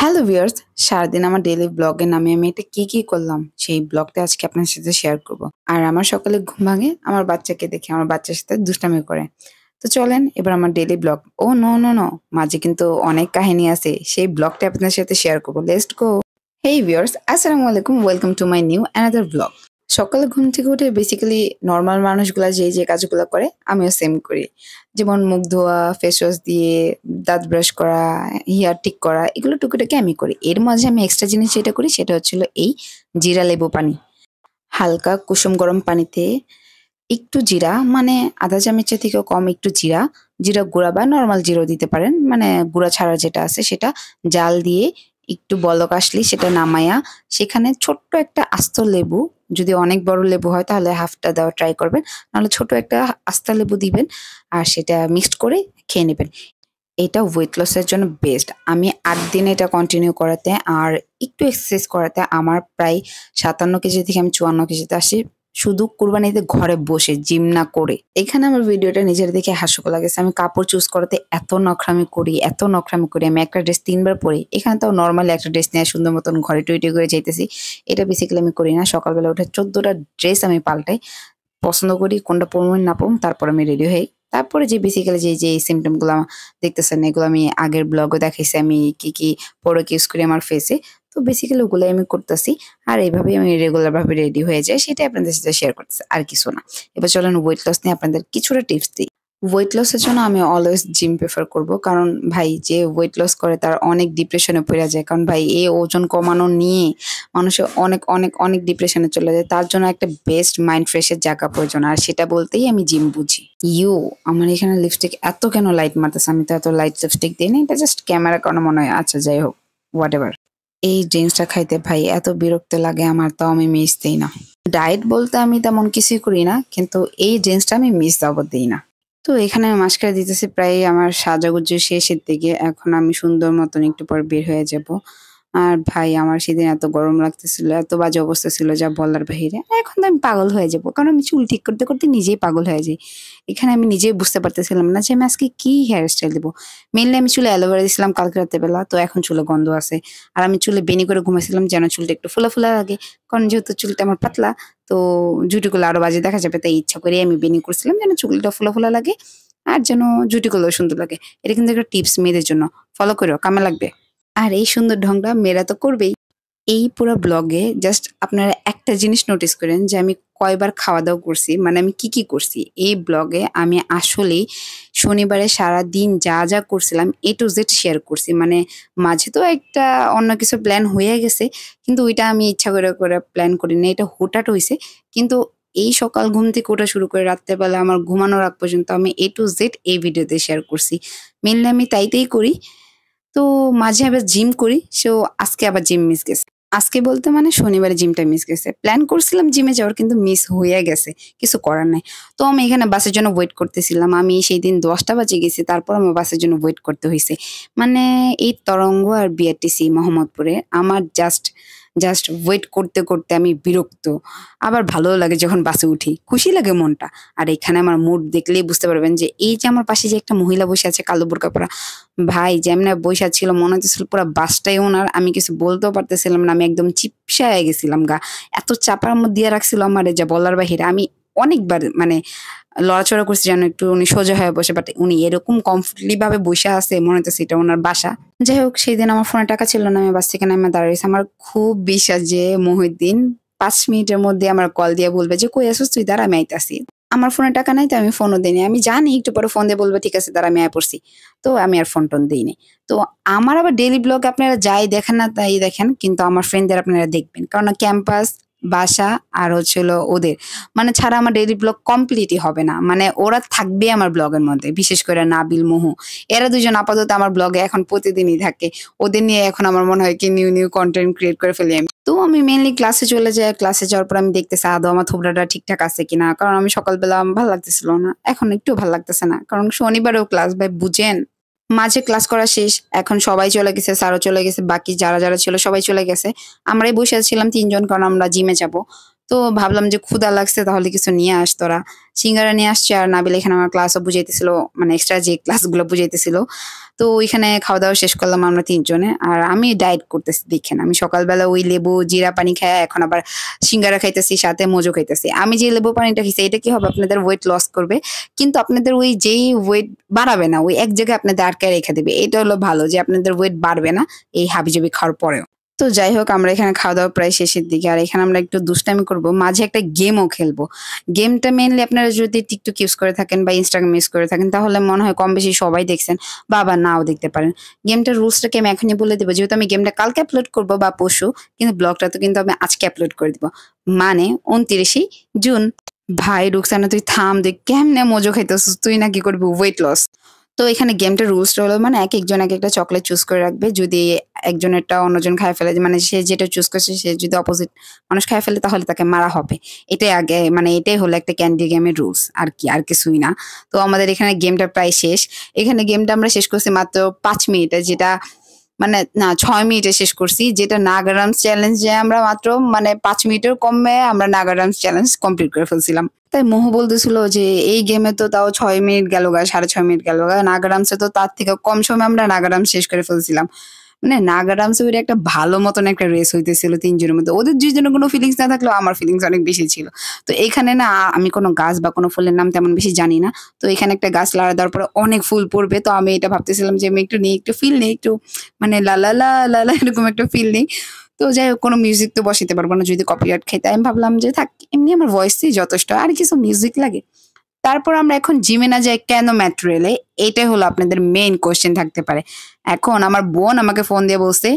Hello viewers, সারাদিন আমার daily ব্লগের নামে আমি এটা কি করলাম সেই ব্লগটা আজকে আপনার সাথে শেয়ার করব। আর আমার সকালে ঘুম ভাঙে আমার বাচ্চাকে দেখে, আমার বাচ্চার সাথে দুষ্টামি করে। তো চলেন এবার আমার ডেইলি ব্লগ, ও নো নো নো, মাঝে কিন্তু অনেক কাহিনী আছে, সেই ব্লগটা আপনার সাথে শেয়ার করবো। Let's go. হেই ভিউয়ার্স, আসসালামু আলাইকুম, welcome to my new another blog. সকালে ঘুম থেকে উঠে বেসিক্যালি নর্মাল মানুষগুলা যে কাজগুলো করে আমিও সেম করি। যেমন মুখ ধোয়া, ফেস ওয়াশ দিয়ে দাঁত ব্রাশ করা, হেয়ার ঠিক করা, এগুলো টুকিটাকি আমি করি। এর মাঝে আমি এক্সট্রা জিনিস যেটা করি সেটা হচ্ছিল এই জিরা লেবু পানি। হালকা কুসুম গরম পানিতে একটু জিরা, মানে আধা চামচের থেকেও কম একটু জিরা, জিরা গুঁড়া বা নর্মাল জিরাও দিতে পারেন, মানে গুঁড়া ছাড়া যেটা আছে সেটা জাল দিয়ে একটু বলক আসলে সেটা নামায়া সেখানে ছোট্ট একটা আস্ত লেবু, যদি অনেক বড় লেবু হয় তাহলে হাফটা দেওয়া ট্রাই করবেন, নাহলে ছোট একটা আস্ত লেবু দিবেন আর সেটা মিক্সড করে খেয়ে নেবেন। এটা ওয়েট লসের জন্য বেস্ট। আমি ৮ দিন এটা কন্টিনিউ করাতে আর একটু এক্সারসাইজ করাতে আমার প্রায় ৫৭ কেজি থেকে আমি ৫৪ কেজিতে আসি, শুধু কুরবানিতে ঘরে বসে জিম না করে। এখানে আমার ভিডিওটা নিজের দেখে হাস্যকর লাগেছে। আমি কাপড় চুজ করাতে এত নখরামি করি, আমি একটা ড্রেস ৩ বার পরি, এখানে তাও নর্মালি একটা ড্রেস নিয়ে সুন্দর মতন ঘরে টুইটি করে যাইতেছি। এটা বেসিক্যালি আমি করি না। সকালবেলা উঠে ১৪টা ড্রেস আমি পাল্টাই, পছন্দ করি কোনটা পরবো না পরবো, তারপর আমি রেডি হই। তারপরে যে বেসিক্যালি যে সিমটম গুলো দেখতেছেন, এগুলো আমি আগের ব্লগে দেখাইছি আমি কি প্রোডাক্ট ইউজ করি আমার ফেসে। তো বেসিক্যালি ওগুলো আমি করতেছি আর এইভাবেই আমি রেগুলার ভাবে রেডি হয়ে যাই, সেটাই আপনাদের সাথে শেয়ার করতেছি, আর কিছু না। এবার চলেন ওয়েট লস নিয়ে আপনাদের কিছুটা টিপস দিই। ওয়েট লসের জন্য আমি অলওয়েজ জিম প্রেফার করব, কারণ ভাই যে ওয়েট লস করে তার অনেক ডিপ্রেশনে পড়ে যায়, কারণ ভাই এই ওজন কমানো নিয়ে মানুষের অনেক অনেক অনেক ডিপ্রেশনে চলে যায়। তার জন্য একটা বেস্ট মাইন্ড ফ্রেশের জায়গা প্রয়োজন, আর সেটা বলতেই আমি জিম বুঝি। ইউ, আমার এখানে লিপস্টিক এত কেন লাইট মারতেছে? আমি তো এত লাইট লিপস্টিক দিই না, এটা জাস্ট ক্যামেরা কারণে মনে হয়। আচ্ছা যাই হোক, হোয়াট এভার। এই ড্রিঙ্কসটা খাইতে ভাই এত বিরক্ত লাগে আমার, তাও আমি মিস দিই না। ডায়েট বলতে আমি তেমন কিছুই করি না, কিন্তু এই ড্রিঙ্কসটা আমি মিস যাবত দিই না। তো এখানে আমি মাস্কারা দিতেছি, প্রায় আমার সাজাগুজু শেষের দিকে। এখন আমি সুন্দর মতন একটু পর বের হয়ে যাব। আর ভাই আমার সেদিন এত গরম লাগতেছিল, এত বাজে অবস্থা ছিল যা বলার বাহিরে। এখন তো আমি পাগল হয়ে যাব, কারণ আমি চুল ঠিক করতে করতে নিজেই পাগল হয়ে যাই। এখানে আমি নিজেই বুঝতে পারতেছিলাম না যে আমি আজকে কি হেয়ার স্টাইল দেবো। মেনলি আমি চুলে অ্যালোভেরা দিয়েছিলাম কালকে রাতের বেলা, তো এখন চুলে গন্ধ আছে। আর আমি চুলে বেনি করে ঘুমাইছিলাম যেন চুলটা একটু ফোলা ফোলা লাগে, কারণ যেহেতু চুলটা আমার পাতলা, তো জুটিগুলো আরো বাজে দেখা যাবে, তাই ইচ্ছা করে আমি বেনি করছিলাম যেন চুলটা ফোলা ফোলা লাগে আর যেন জুটিগুলো সুন্দর লাগে। এটা কিন্তু একটা টিপস মেয়েদের জন্য, ফলো করো, কামে লাগবে। আর এই সুন্দর ঢংটা মেয়েরা তো করবেই। এই পুরো ব্লগে জাস্ট আপনারা একটা জিনিস নোটিস করেন যে আমি কয়বার খাওয়া দাওয়া করছি, মানে আমি কি করছি। এই ব্লগে আমি আসলেই শনিবারে সারাদিন যা করছিলাম A to Z শেয়ার করছি। মানে মাঝে তো একটা অন্য কিছু প্ল্যান হয়ে গেছে, কিন্তু ওইটা আমি ইচ্ছা করে প্ল্যান করি না, এটা হুটহাট হইছে। কিন্তু এই সকাল ঘুম থেকে ওঠা শুরু করে রাত্রেবেলা আমার ঘুমানোর আগ পর্যন্ত আমি A to Z এই ভিডিওতে শেয়ার করছি। মেনলি আমি তাইতেই করি। তো মাঝে আবার জিম করি, সো আজকে আবার জিম মিস গেছে। আজকে বলতে মানে শনিবারে জিমটা মিস গেছে। প্ল্যান করছিলাম জিমে যাওয়ার, কিন্তু মিস হয়ে গেছে। কিছু করার নাই। তো আমি এখানে বাসের জন্য ওয়েট করতেছিলাম। আমি সেই দিন ১০টা বাজে গেছি, তারপর আমার বাসের জন্য ওয়েট করতে হইছে। মানে এই তরঙ্গ আর বিআরটিসি মোহাম্মদপুরে আমার জাস্ট ওয়েট করতে আমি বিরক্ত। আবার ভালোও লাগে যখন বাসে উঠি, খুশি লাগে মনটা। আর এখানে আমার মুড দেখলেই বুঝতে পারবেন যে এই যে আমার পাশে যে একটা মহিলা বসে আছে কালো বোরকা পরা, ভাই যেমনে বইসা ছিল মনে হচ্ছিল পুরো বাসটাই ওনার। আমি কিছু বলতেও পারতেছিলাম না, আমি একদম চিপসায় গেছিলাম গা। এত চাপার মধ্যে দিয়ে রাখছিল আমারে যা বলার বাহিরে। আমি অনেকবার মানে লড়াচড়া করছি যেন একটু উনি সোজা হয়ে বসে, বাট উনি এরকম কমফোর্টলি ভাবে বসে আছে মনে হচ্ছে এটা ওনার বাসা। যাই হোক, সেই দিন আমার ফোনে টাকা ছিল না, আমি বাস থেকে নামে দাঁড়িয়েছি। আমার খুব বিশ্বাস যে মহিউদ্দিন ৫ মিনিটের মধ্যে আমার কল দিয়ে বলবে যে কই আসছিস তুই, দাঁড়া আমি আইতাছি। আমার ফোনে টাকা নাই, তো আমি ফোনও দিইনি। আমি জানি একটু পরে ফোন দিয়ে বলবে ঠিক আছে দাঁড়া আমি আয় পড়ছি। তো আমি আর ফোন টোন দিইনি। তো আমার আবার ডেইলি ব্লগ আপনারা যাই দেখেন না তাই দেখেন, কিন্তু আমার ফ্রেন্ডদের আপনারা দেখবেন, কারণ ক্যাম্পাস, বাসা আর হচ্ছে হলো ওদের, মানে ছাড়া আমার ডেইলি ব্লগ কমপ্লিটই হবে না। মানে ওরা থাকবে আমার ব্লগের মধ্যে, বিশেষ করে নাবিল, মহু, এরা দুজন আপাতত আমার ব্লগে এখন প্রতিদিনই থাকে। ওদের নিয়ে এখন আমার মনে হয় কি নিউ কন্টেন্ট ক্রিয়েট করে ফেলি আমি। তো আমি মেইনলি ক্লাসে চলে যাই, ক্লাসে যাওয়ার পর আমি দেখতেছি আদৌ আমার থোবড়াটা ঠিকঠাক আছে কিনা, কারণ আমি সকালবেলা ভালো লাগতেছিল না, এখন একটু ভালো লাগতেছে না, কারণ শনিবারেও ক্লাস, ভাই বুঝেন। মাঝে ক্লাস করা শেষ, এখন সবাই চলে গেছে, স্যারও চলে গেছে, বাকি যারা ছিল সবাই চলে গেছে। আমরাই বসে ছিলাম ৩ জন, কারণ আমরা জিমে যাব। তো ভাবলাম যে ক্ষুধা লাগছে তাহলে কিছু নিয়ে আস তোরা। সিঙ্গারা নিয়ে আসছে আর নাবিল এখানে আমার ক্লাসও বুঝাইতেছিল, মানে এক্সট্রা যে ক্লাসগুলো বুঝাইতেছিল। তো ওইখানে খাওয়া দাওয়া শেষ করলাম আমরা ৩ জনে। আর আমি ডায়েট করতেছি দেখেন। আমি সকালবেলা ওই লেবু জিরা পানি খাইয়া এখন আবার সিঙ্গারা খাইতেছি, সাথে মোজো খাইতেছি। আমি যে লেবু পানিটা খাইছি এটা কি হবে, আপনাদের ওয়েট লস করবে। কিন্তু আপনাদের ওই যেই ওয়েট বাড়াবে না, ওই এক জায়গায় আপনাদের আটকায় রেখে দেবে। এটা হলো ভালো যে আপনাদের ওয়েট বাড়বে না এই হাবিজাবি খাওয়ার পরেও। তো যাই হোক আমরা এখানে খাওয়া দাওয়া প্রায় শেষের দিকে। আর এখানে আমরা একটু দুষ্টামি করব, মাঝে একটা গেমও খেলবো। গেমটা মেইনলি আপনারা যদি টিকটক ইউজ করে থাকেন বা ইনস্টাগ্রাম ইউজ করে থাকেন তাহলে মনে হয় কম বেশি সবাই দেখছেন বা আবার নাও দেখতে পারেন। গেমটার রুলসটাকে আমি এখনই বলে দেবো, যেহেতু আমি গেমটা কালকে আপলোড করবো বা পরশু, কিন্তু ব্লগটা তো কিন্তু আমি আজকে আপলোড করে দিব, মানে 29 জুন। ভাই রুকসানা তুই থাম, দেখ কেমনে মজো খাইতেছিস তুই, না কি করবি ওয়েট লস। তো এখানে গেমটার রুলসটা হলো মানে একেকজন একেকটা চকলেট চুজ করে রাখবে। যদি একজনেরটা অন্যজন খায় ফেলে, মানে সে যেটা চুজ করছে সে যদি অপোজিট মানুষ খায় ফেলে তাহলে তাকে মারা হবে। এটাই আগে, মানে এটাই হলো একটা ক্যান্ডি গেমের রুলস, আর কি, আর কিছুই না। তো আমাদের এখানে গেমটা প্রায় শেষ। এখানে গেমটা আমরা শেষ করছি মাত্র ৫ মিনিটে, যেটা মানে না ৬ মিনিটে শেষ করছি। যেটা নাগারামস চ্যালেঞ্জে আমরা মাত্র মানে ৫ মিনিটের কমে আমরা নাগারামস চ্যালেঞ্জ কমপ্লিট করে ফেলছিলাম। তাই মোহ বলতেছিল যে এই গেমে তো তাও ৬ মিনিট গেল গা, ৬.৫ মিনিট গেল গা, নাগারামসে তো তার থেকে কম সময় আমরা নাগারামস শেষ করে ফেলছিলাম। মানে নাগারামসে ওইটা একটা ভালো মতন একটা রেস হইতেছিল ৩ জনের মধ্যে। ওদের ২ জনের কোনো ফিলিংস না থাকলেও আমার ফিলিংস অনেক বেশি ছিল। তো এখানে না আমি কোনো গাছ বা কোনো ফুলের নাম তেমন বেশি জানি না। তো এখানে একটা গাছ লাগায় দেওয়ার পরে অনেক ফুল পড়বে। তো আমি এটা ভাবতেছিলাম যে আমি একটু নিই, একটু ফিল নেই, একটু মানে লা লা লা লা লা এরকম একটা ফিল নেই। তো যাই হোক কোনো মিউজিক তো বসাইতে পারবো না যদি কপিরাইট খাই। তাই আমি ভাবলাম যে থাক, এমনি আমার ভয়েসই যথেষ্ট, আর কিছু মিউজিক লাগে। তারপর আমরা এখন জিমে না যাই কেন মেট্রো রেলে, এটাই হলো আপনাদের মেইন কোশ্চেন থাকতে পারে। এখন আমার বোন আমাকে ফোন দিয়ে বলছে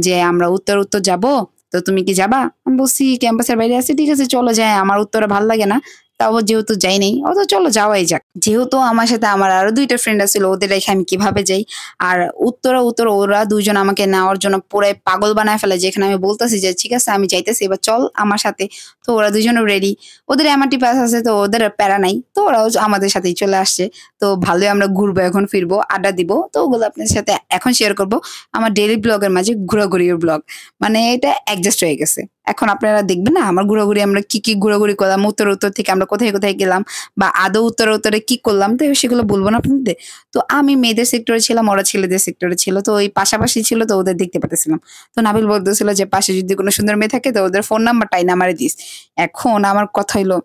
যে আমরা উত্তর উত্তর যাব, তো তুমি কি যাবা? আমি বলছি ক্যাম্পাসের বাইরে আছি, ঠিক আছে চলো যাই, আমার উত্তরে ভালো লাগে না। তাও যেহেতু যাই নাই, অত চলো যাওয়াই যাক। যেহেতু আমার সাথে আমার আরো ২টা ফ্রেন্ড আছিল, ওদের রেখে আমি কিভাবে যাই। আর উত্তর ওরা ২ জন আমাকে নেওয়ার জন্য পুরাই পাগল বানায় ফেলে, যেখানে আমি বলতেছি যে ঠিক আছে আমি যাইতেছি, এবার চল আমার সাথে। তো ওরা ২ জনও রেডি। ওদের এমআরটি পাস আছে তো ওদের আর প্যারা নাই, তো ওরাও আমাদের সাথেই চলে আসছে। তো ভালোই আমরা ঘুরবো, এখন ফিরবো, আড্ডা দিব। তো ওগুলো আপনাদের সাথে এখন শেয়ার করব। আমার ডেইলি ব্লগের মাঝে ঘোরাঘুরির ব্লগ, মানে এটা অ্যাডজাস্ট হয়ে গেছে। এখন আপনারা দেখবেন না আমার ঘোরাঘুরি, আমরা কি কি ঘোরাঘুরি করলাম, উত্তর থেকে আমরা কোথায় কোথায় গেলাম, বা আদৌ উত্তরে কি করলাম, তো সেগুলো বলবো না আপনাদের। তো আমি মেয়েদের সেক্টরে ছিলাম, ওরা ছেলেদের সেক্টরে ছিল, তো ওই পাশাপাশি ছিল, তো ওদের দেখতে পাচ্ছিলাম। তো নাবিল বলতেছিল যে পাশে যদি কোনো সুন্দর মেয়ে থাকে তো ওদের ফোন নাম্বারটাই না আমারে দিস। এখন আমার কথা হইলো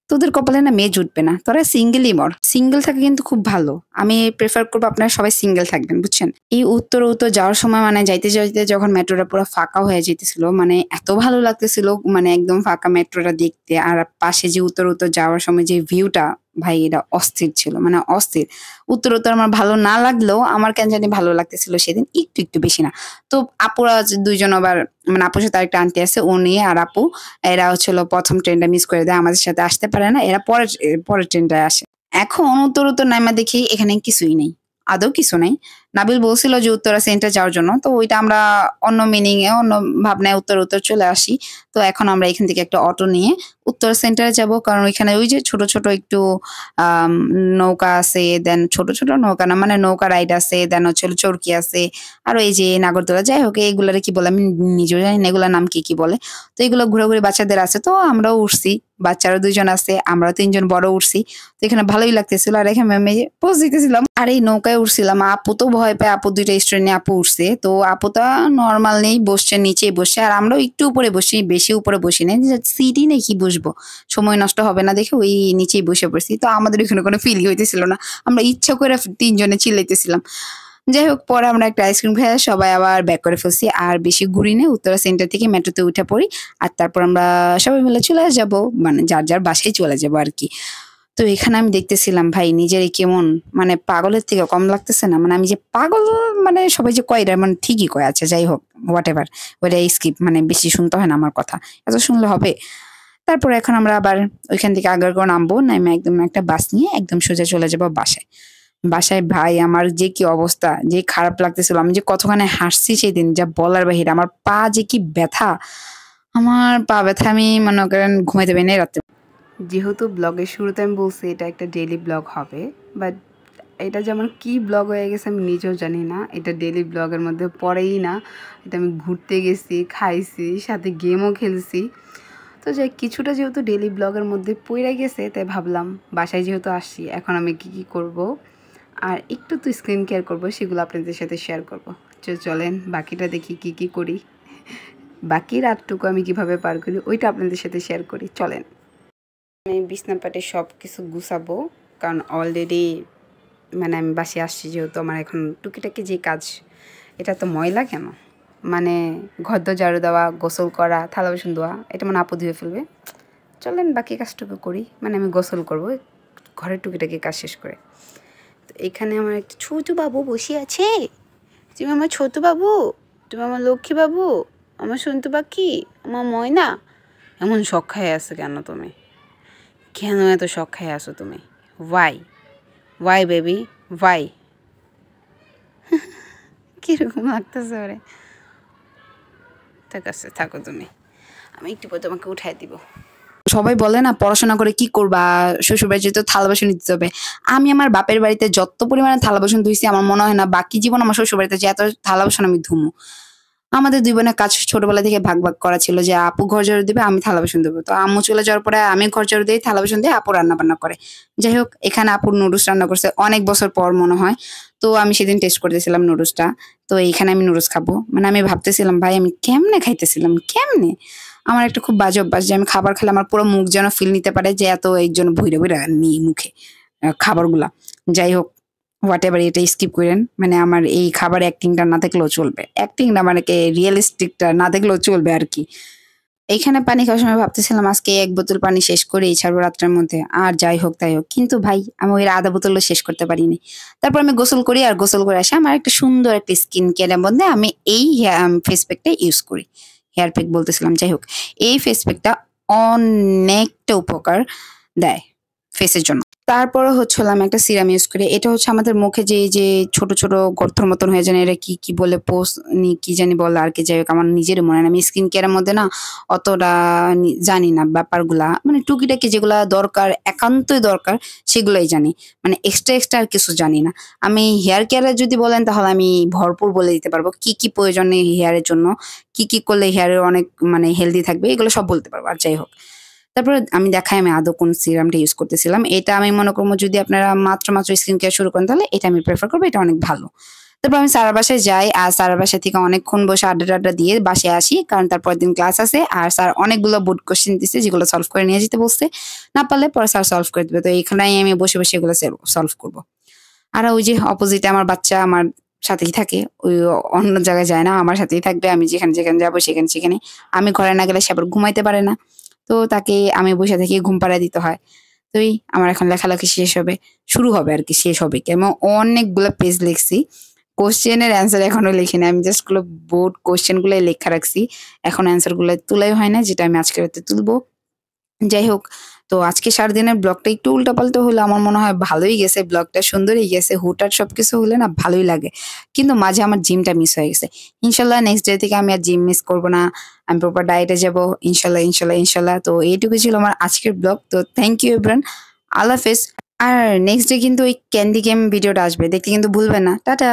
তোদের কপালে না মেয়ে জুটবে না, তোরা সিঙ্গেলই মর। সিঙ্গেল থাকা কিন্তু খুব ভালো, আমি প্রেফার করবো আপনারা সবাই সিঙ্গেল থাকবেন, বুঝছেন। এই উত্তর যাওয়ার সময় মানে যাইতে যাইতে যখন মেট্রোটা পুরো ফাঁকা হয়ে যেতেছিল, মানে এত ভালো লাগতেছিল, মানে একদম ফাঁকা মেট্রোটা দেখতে। আর পাশে যে উত্তর যাওয়ার সময় যে ভিউটা, ভাই এটা অস্থির ছিল, মানে অস্থির। উত্তর আমার ভালো না লাগলেও আমার কেন জানি ভালো লাগতেছিল সেদিন, একটু একটু বেশি না। তো আপুরা ২ জন আবার, মানে আপুর সাথে আরেকটা আন্টি আছে, উনি আর আপু, এরা হচ্ছিল প্রথম ট্রেনটা মিস করে দেয়, আমাদের সাথে আসতে পারে না, এরা পরের ট্রেনটায় আসে। এখন উত্তর নাইমা দেখি এখানে কিছুই নেই, আদৌ কিছু নাই। নাবিল বলছিল যে উত্তরা সেন্টার যাওয়ার জন্য, তো ওইটা আমরা অন্য মিনিং এ অন্য ভাবনায় উত্তর চলে আসি। তো এখন আমরা এখান থেকে একটা অটো নিয়ে উত্তর সেন্টারে যাব, কারণ ওইখানে ওই যে ছোট ছোট একটু নৌকা আছে, দেন ছোট ছোট নৌকা না, মানে নৌকা রাইড আছে, দেন হচ্ছে চরকি আছে, আর এই যে নাগরদোলা, যাই হোক এগুলারে কি বলে আমি নিজেও জানি না এগুলার নাম কি কি বলে। তো এগুলো ঘোরাঘুরি বাচ্চাদের আছে, তো আমরাও উঠছি, বাচ্চারা ২ জন আছে, আমরা ৩ জন বড় উঠছি। তো এখানে ভালোই লাগতেছিল, আর এখানে আমি পোজ দিতেছিলাম। আর এই নৌকায় উঠছিলাম, আপু তো ভয় পায়, আপু ২টা স্টুডেন্ট নিয়ে আপু উঠছে, তো আপুটা নর্মাল নেই, বসছে নিচেই বসছে, আর আমরাও একটু উপরে বসি, বেশি উপরে বসি নাই, সিটই নেই কি বসবো, সময় নষ্ট হবে না দেখে ওই নিচেই বসে পড়ছি। তো আমাদের এখানে কোনো ফিলই হইতেছিল না, আমরা ইচ্ছা করে ৩ জনে চিল্লাইতেছিলাম। যাই হোক পরে আমরা একটা আইসক্রিম খেয়ে সবাই আবার ব্যাক করে ফেলছি, আর বেশি ঘুরি না, উত্তরা সেন্টার থেকে মেট্রোতে উঠে পড়ি। আর তারপর আমরা সবাই মিলে চলে যাব, মানে যার যার বাসায় চলে যাবো আর কি। তো এখানে আমি দেখতেছিলাম ভাই নিজেরই কেমন, মানে পাগলের থেকে কম লাগতেছে না, মানে আমি যে পাগল, মানে সবাই যে কয় এটা মানে ঠিকই কয়, আচ্ছা যাই হোক হোয়াট এভার, ওইটা স্কিপ, মানে বেশি শুনতে হয় না আমার কথা, এত শুনলে হবে। তারপর এখন আমরা আবার ওইখান থেকে আগারগাঁও নামবো, নামে একদম একটা বাস নিয়ে একদম সোজা চলে যাবো বাসায়। বাসায় ভাই আমার যে কি অবস্থা, যে খারাপ লাগতেছিল, আমি যে কতখানি হাসছি সেদিন যা বলার বাহিরে। আমার পা যে কি ব্যথা, আমার পা ব্যথা, আমি মনে করেন ঘুমাইতে পারি না রাত্রে। যেহেতু ব্লগের শুরুতে আমি বলছি এটা একটা ডেইলি ব্লগ হবে, বাট এটা যেমন কি ব্লগ হয়ে গেছে আমি নিজেও জানি না, এটা ডেইলি ব্লগের মধ্যে পড়েই না। এটা আমি ঘুরতে গেছি, খাইছি, সাথে গেমও খেলছি। তো যাই কিছুটা যেহেতু ডেইলি ব্লগের মধ্যে পড়ে গেছে তাই ভাবলাম বাসায় যেহেতু আসছি এখন আমি কী করব আর একটু তো স্কিন কেয়ার করবো সেগুলো আপনাদের সাথে শেয়ার করব। চলেন বাকিটা দেখি কি করি, বাকি রাতটুকু আমি কিভাবে পার করি ওইটা আপনাদের সাথে শেয়ার করি। চলেন আমি বিছনা পাটে সব কিছু গুছাবো, কারণ অলরেডি মানে আমি বাসে আসছি যেহেতু আমার এখন টুকিটাকি যে কাজ এটা তো ময়লা কেন, মানে ঘর দর ঝাড়ু দেওয়া, গোসল করা, থালা বাসন ধোয়া এটা মানে আপু ধুয়ে ফেলবে। চলেন বাকি কাজটুকু করি, মানে আমি গোসল করবো ঘরের টুকিটাকি কাজ শেষ করে। তো এখানে আমার একটা ছোটো বাবু বসে আছে। তুমি আমার ছোটো বাবু, তুমি আমার লক্ষ্মী বাবু, আমার সন্তু পাখি, আমার ময়না। এমন শখ খাই আছে কেন তুমি, কেন এত শখ খাই আসো তুমি? Why baby why? কীরকম লাগতেছে ওরে? ঠিক আছে থাকো তুমি, আমি একটু পর তোমাকে উঠাই দিব। সবাই বলে না পড়াশোনা করে কি করবা, শ্বশুর বাড়ি যেতে থালা বাসন দিতে হবে। আমি আমার বাপের বাড়িতে যত পরিমাণে থালা বাসন ধুইছি আমার মনে হয় না বাকি জীবন আমার শ্বশুর বাড়িতে যে এত থালা বাসন আমি ধুমু। আমাদের দুই বোনের কাজ ছোটবেলা থেকে ভাগ ভাগ করা ছিল যে আপু ঘর ঝাড়ু দিবে, আমি থালা বাসন দেবো। তো আম্মু চলে যাওয়ার পরে আমি ঘর ঝাড়ু দিই, থালা বাসন দিয়ে আপু রান্না বান্না করে। যাই হোক এখানে আপুর নুডলস রান্না করছে অনেক বছর পর মনে হয়। তো আমি সেদিন টেস্ট করতেছিলাম নুডলসটা। তো এইখানে আমি নুডলস খাবো, মানে আমি ভাবতেছিলাম ভাই আমি কেমনে খাইতেছিলাম কেমনে। আমার একটা খুব বাজে অভ্যাস যে আমি খাবার খেলে আমার পুরো মুখ যেন ফিল নিতে পারে যে এত এই জন্য ভুইরা ভুইরা নিই মুখে খাবারগুলা। যাই হোক হোয়াট এভার, এটা স্কিপ করেন, মানে আমার এই খাবার অ্যাক্টিংটা না দেখলেও চলবে, অ্যাক্টিং না মানে রিয়েলিস্টিকটা না দেখলেও চলবে আর কি। এইখানে পানি খাওয়ার সময় ভাবতেছিলাম আজকে 1 বোতল পানি শেষ করেই ছাড়বো রাত্রের মধ্যে, আর যাই হোক তাই হোক, কিন্তু ভাই আমি ওই আধা বোতলও শেষ করতে পারিনি। তারপর আমি গোসল করি, আর গোসল করে আসে আমার একটা সুন্দর একটা স্কিন কেয়ারের মধ্যে আমি এই ফেস প্যাকটা ইউজ করি। হেয়ার প্যাক বলতেছিলাম, যাই হোক এই ফেস প্যাকটা অনেকটা উপকার দেয় ফেসের জন্য। তারপরে হচ্ছে হলো আমি একটা সিরাম ইউজ করি, এটা হচ্ছে আমাদের মুখে যে ছোট ছোট গর্তর মতন হয়ে যায়, এটা কি বলে পোস কি জানি বলে আর কি। যাই হোক আমার নিজেরই মনে হয় না, আমি স্কিন কেয়ারের মধ্যে না অতটা জানি না ব্যাপারগুলা, মানে টুকিটাকি যেগুলা দরকার একান্তই দরকার সেগুলোই জানি, মানে এক্সট্রা আর কিছু জানি না। আমি হেয়ার কেয়ারে যদি বলেন তাহলে আমি ভরপুর বলে দিতে পারবো কি প্রয়োজন হেয়ারের জন্য, কি করলে হেয়ারের অনেক মানে হেলদি থাকবে, এগুলো সব বলতে পারবো। আর যাই হোক তারপরে আমি দেখাই আমি আদৌ কোন সিরামটা ইউজ করতেছিলাম। এটা আমি মনে করবো যদি আপনারা মাত্র স্কিন কেয়ার শুরু করেন তাহলে এটা আমি প্রেফার করবো, এটা অনেক ভালো। তারপর আমি স্যারের বাসায় যাই, আর স্যারের বাসা থেকে অনেকক্ষণ বসে আড্ডা দিয়ে বাসায় আসি, কারণ তারপর দিন ক্লাস আছে। আর স্যার অনেকগুলো বোর্ড কোশ্চেন দিচ্ছে যেগুলো সলভ করে নিয়ে যেতে বলছে, না পারলে পরে স্যার সলভ করে দেবে। তো এইখানেই আমি বসে এগুলো সলভ করবো। আর ওই যে অপোজিটে আমার বাচ্চা আমার সাথেই থাকে, ওই অন্য জায়গায় যায় না, আমার সাথেই থাকবে। আমি যেখানে যাবো সেখানে আমি ঘরে না গেলে সে আবার ঘুমাইতে পারে না, তো তাকে আমি বসে থেকে ঘুম পাড়ায় দিতে হয়। তো আমার এখন লেখালেখি শুরু হবে আর কি, শেষ হবে কি। আমি অনেকগুলো পেজ লিখছি, কোশ্চেনের অ্যান্সার এখনো লিখি না, আমি জাস্ট গুলো বোর্ড কোশ্চেন গুলো লেখা রাখছি, এখন অ্যান্সার গুলো তুলাই হয় না, যেটা আমি আজকে রাতে তুলবো। যাই হোক তো আজকে সারাদিনের ব্লগটা একটু উল্টাপাল্টা হলো, আমার মনে হয় ভালোই গেছে, ব্লগটা সুন্দরই গেছে, হুটহাট সবকিছু হলে না ভালোই লাগে। কিন্তু মাঝে আমার জিমটা মিস হয়ে গেছে। ইনশাল্লাহ নেক্সট ডে থেকে আমি আর জিম মিস করবো না, আমি প্রপার ডায়েটে যাবো ইনশাল্লাহ। তো এইটুকু ছিল আমার আজকের ব্লগ। তো থ্যাংক ইউ এভরিওয়ান, আল্লাহ হাফেজ। আর নেক্সট ডে কিন্তু ওই ক্যান্ডি গেম ভিডিওটা আসবে, দেখতে কিন্তু ভুলবেন না। টাটা।